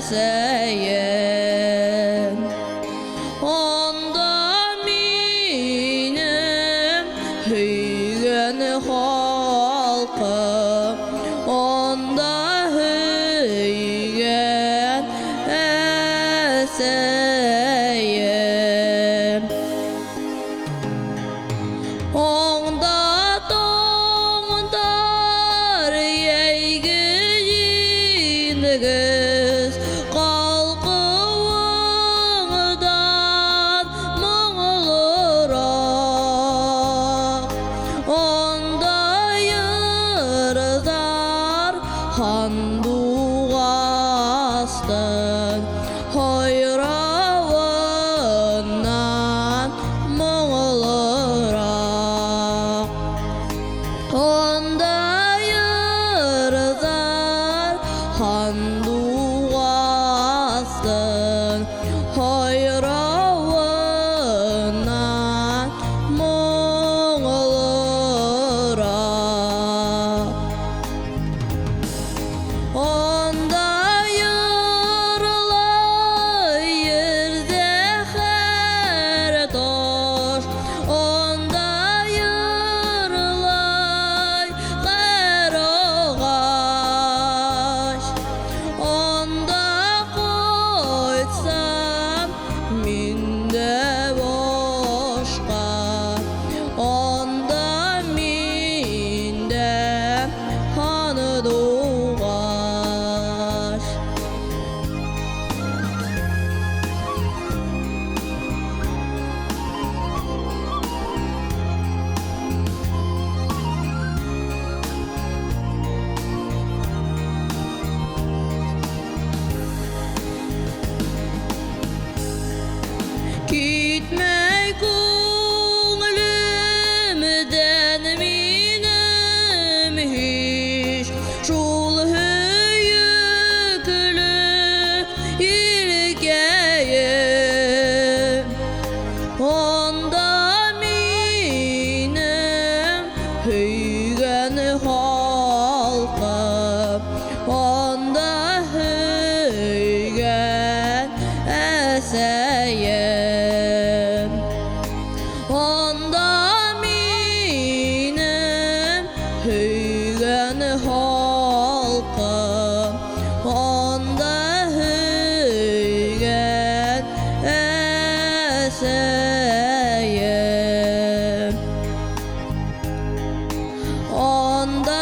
eseyim. Onda minem hüygen halkım, onda hüygen eseyim. Onda doğdar yeğginiz kalkıvıdan mağılırak. Onda yırtar handuğastın hoyravından mağılırak. Onda yırtar handuğastın hoyravından mağılırak. Onda yırlar zehir toş, onda yırlar qarağaç. Onda koysam minde boşqa, onda minde hanı doğaç. Gitme ko'nglimden minem hiç, şul hüyüklü ilgeyim. Onda minem hüygen halkım, onda hüygen eseyim. Onda minem hüygen halkım, onda hüygen eseyim. Onda